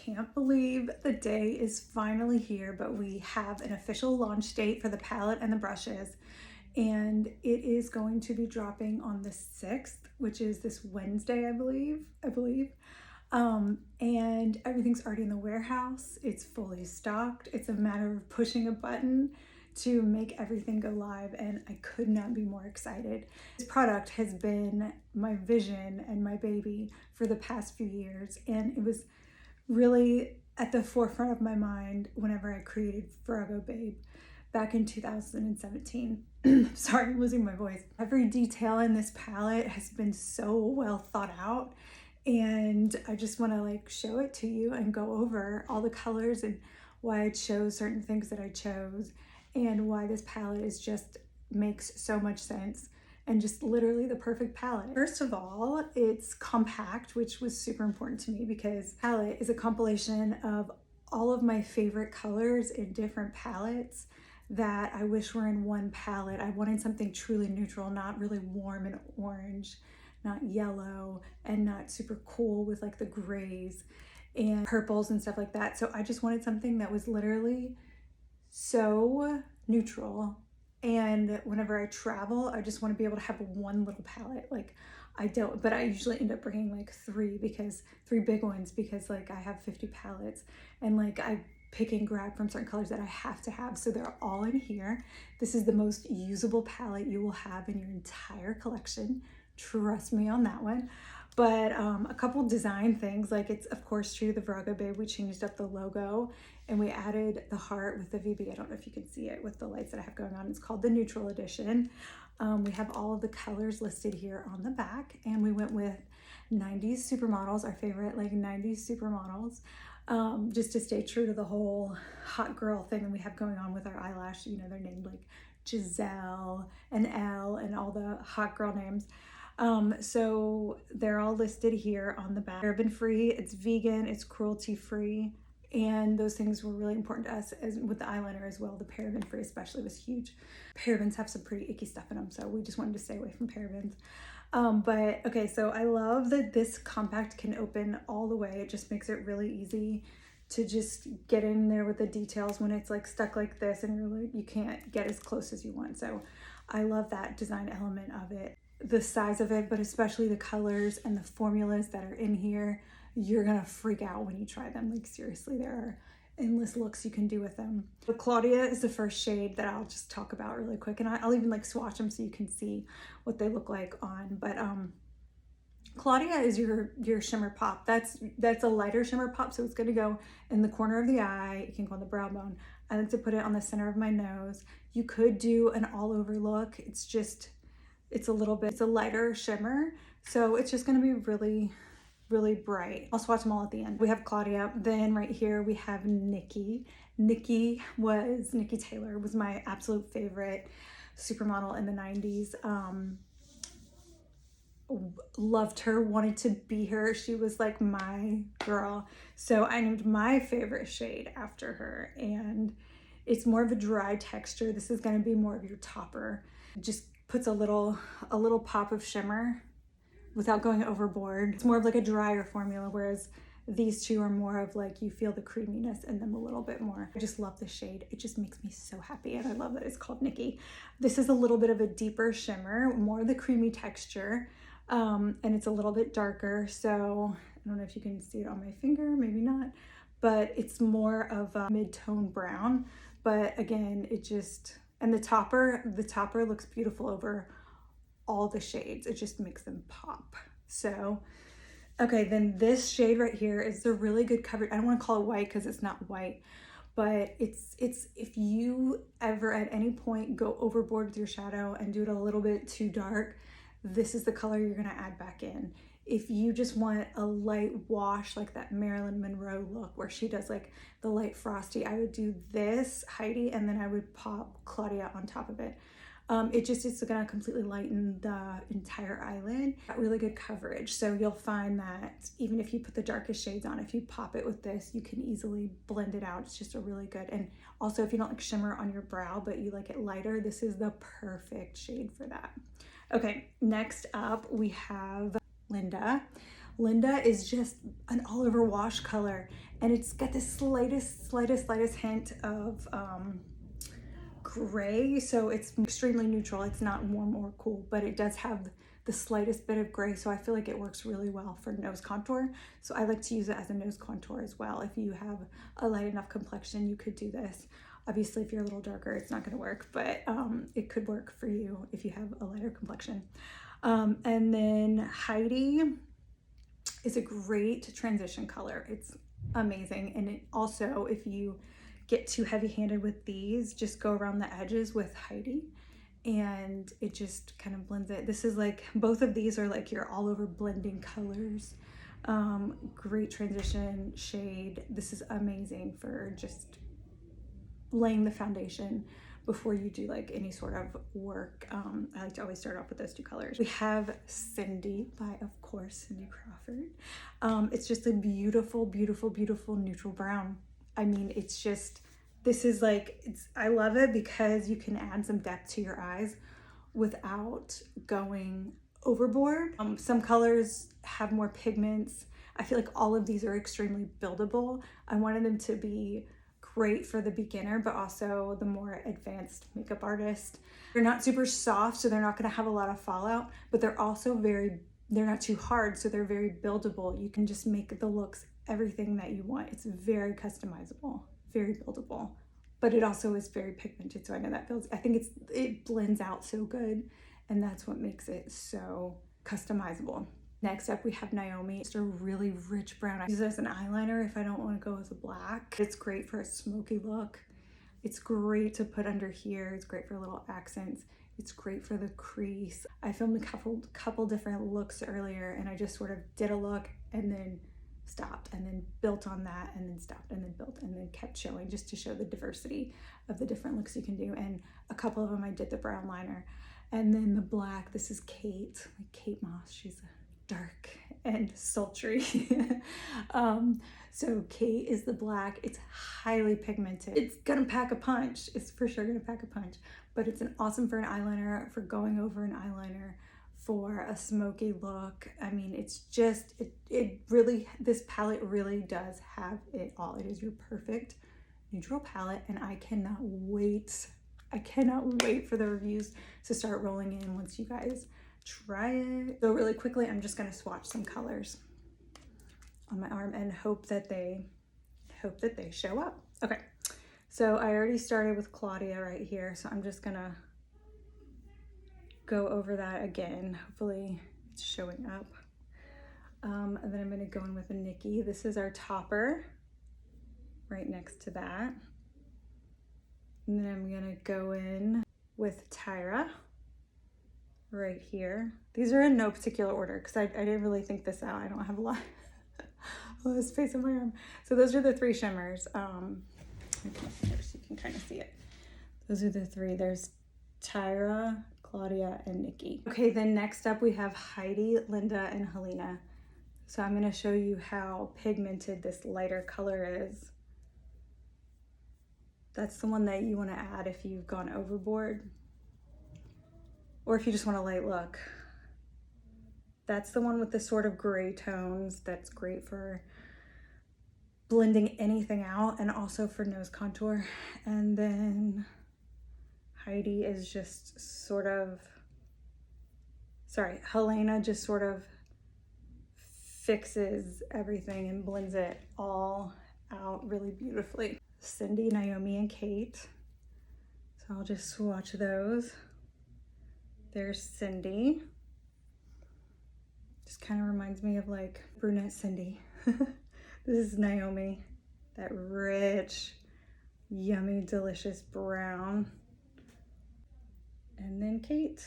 can't believe the day is finally here, but we have an official launch date for the palette and the brushes, and it is going to be dropping on the 6th, which is this Wednesday, I believe. And everything's already in the warehouse. It's fully stocked. It's a matter of pushing a button to make everything go live, and I could not be more excited. This product has been my vision and my baby for the past few years, and it was really at the forefront of my mind whenever I created Virago Babe back in 2017. Sorry, I'm losing my voice. Every detail in this palette has been so well thought out, and I just want to like show it to you and go over all the colors and why I chose certain things that I chose, and why this palette is just makes so much sense and just literally the perfect palette. First of all, it's compact, which was super important to me because palette is a compilation of all of my favorite colors in different palettes that I wish were in one palette. I wanted something truly neutral, not really warm and orange, not yellow, and not super cool with like the grays and purples and stuff like that. So I just wanted something that was literally so neutral. And whenever I travel, I just want to be able to have one little palette. Like but I usually end up bringing like three big ones because like I have 50 palettes, and like I pick and grab from certain colors that I have to have. So they're all in here. This is the most usable palette you will have in your entire collection. Trust me on that one. But a couple design things, like it's of course true to the Virago Babe, we changed up the logo and we added the heart with the VB. I don't know if you can see it with the lights that I have going on. It's called the Neutral Edition. We have all of the colors listed here on the back, and we went with 90s supermodels, our favorite like 90s supermodels, just to stay true to the whole hot girl thing that we have going on with our eyelash. You know, they're named like Giselle and Elle and all the hot girl names. So they're all listed here on the back. Paraben free, it's vegan, it's cruelty free, and those things were really important to us as with the eyeliner as well. The paraben free especially was huge. Parabens have some pretty icky stuff in them, so we just wanted to stay away from parabens. But okay, so I love that this compact can open all the way. It just makes it really easy to just get in there with the details when it's like stuck like this and really you can't get as close as you want. So I love that design element of it, the size of it, but especially the colors and the formulas that are in here. You're gonna freak out when you try them. Like seriously, there are endless looks you can do with them. But Claudia is the first shade that I'll just talk about really quick, and I'll even like swatch them so you can see what they look like on. But Claudia is your shimmer pop. That's a lighter shimmer pop, so it's gonna go in the corner of the eye. It can go on the brow bone. I like to put it on the center of my nose. You could do an all over look. It's a lighter shimmer, so it's just gonna be really bright. I'll swatch them all at the end. We have Claudia, then right here we have Nikki. Nikki Taylor was my absolute favorite supermodel in the 90s. Loved her, wanted to be her. She was like my girl. So I named my favorite shade after her, and it's more of a dry texture. This is gonna be more of your topper. It just puts a little pop of shimmer without going overboard. It's more of like a drier formula, whereas these two are more of like, you feel the creaminess in them a little bit more. I just love the shade. It just makes me so happy, and I love that it's called Nikki. This is a little bit of a deeper shimmer, more of the creamy texture, and it's a little bit darker. So I don't know if you can see it on my finger, maybe not, but it's more of a mid-tone brown. But again, and the topper looks beautiful over all the shades. It just makes them pop. So okay, then this shade right here is the really good coverage. I don't want to call it white because it's not white, but it's if you ever at any point go overboard with your shadow and do it a little bit too dark, this is the color you're gonna add back in. If you just want a light wash, like that Marilyn Monroe look where she does like the light frosty, I would do this Heidi, and then I would pop Claudia on top of it. It's gonna completely lighten the entire eyelid. Got really good coverage. So you'll find that even if you put the darkest shades on, if you pop it with this, you can easily blend it out. It's just a really good, and also if you don't like shimmer on your brow, but you like it lighter, this is the perfect shade for that. Okay, next up we have Linda. Linda is just an all over wash color, and it's got the slightest hint of gray, so it's extremely neutral. It's not warm or cool, but it does have the slightest bit of gray, so I feel like it works really well for nose contour. So I like to use it as a nose contour as well. If you have a light enough complexion, you could do this. Obviously, if you're a little darker, it's not gonna work, but it could work for you if you have a lighter complexion. And then Heidi is a great transition color. It's amazing. And it also, if you get too heavy-handed with these, just go around the edges with Heidi and it just kind of blends it. This is like, both of these are like your all over blending colors. Great transition shade. This is amazing for just laying the foundation before you do like any sort of work. I like to always start off with those two colors. We have Cindy by, of course, Cindy Crawford. It's just a beautiful neutral brown. I mean, it's just, this is like, I love it because you can add some depth to your eyes without going overboard. Some colors have more pigments. I feel like all of these are extremely buildable. I wanted them to be great for the beginner, but also the more advanced makeup artist. They're not super soft, so they're not gonna have a lot of fallout, but they're also they're not too hard, so they're very buildable. You can just make the looks everything that you want. It's very customizable, very buildable, but it also is very pigmented, so I know that builds, I think it blends out so good, and that's what makes it so customizable. Next up, we have Naomi. It's a really rich brown. I use it as an eyeliner if I don't want to go with a black. It's great for a smoky look. It's great to put under here. It's great for little accents. It's great for the crease. I filmed a couple different looks earlier, and I just sort of did a look and then stopped and then built on that and then stopped and then built and then kept showing, just to show the diversity of the different looks you can do. And a couple of them I did the brown liner. And then the black, this is Kate, like Kate Moss. She's dark and sultry. So Kate is the black. It's highly pigmented. It's gonna pack a punch. It's for sure gonna pack a punch, but it's awesome for an eyeliner, for going over an eyeliner, for a smoky look. I mean, it's just, it really, this palette really does have it all. It is your perfect neutral palette, and I cannot wait for the reviews to start rolling in once you guys try it. So really quickly, I'm just gonna swatch some colors on my arm and hope that they show up. Okay, so I already started with Claudia right here, so I'm just gonna go over that again. Hopefully it's showing up. And then I'm gonna go in with a Nikki. This is our topper right next to that. And then I'm gonna go in with Tyra right here. These are in no particular order because I didn't really think this out. I don't have a lot of space on my arm. So those are the three shimmers. Here so you can kind of see it. Those are the three. There's Tyra, Claudia, and Nikki. Okay, then next up we have Heidi, Linda, and Helena. So I'm gonna show you how pigmented this lighter color is. That's the one that you wanna add if you've gone overboard, or if you just want a light look. That's the one with the sort of gray tones. That's great for blending anything out and also for nose contour. And then Heidi is just sort of, Helena just sort of fixes everything and blends it all out really beautifully. Cindy, Naomi, and Kate. So I'll just swatch those. There's Cindy. Just kind of reminds me of like brunette Cindy. This is Naomi, that rich, yummy, delicious brown. And then Kate.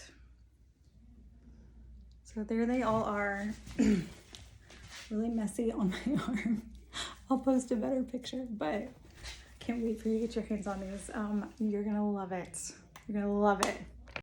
So there they all are. Really messy on my arm. I'll post a better picture, but I can't wait for you to get your hands on these. You're gonna love it. You're gonna love it.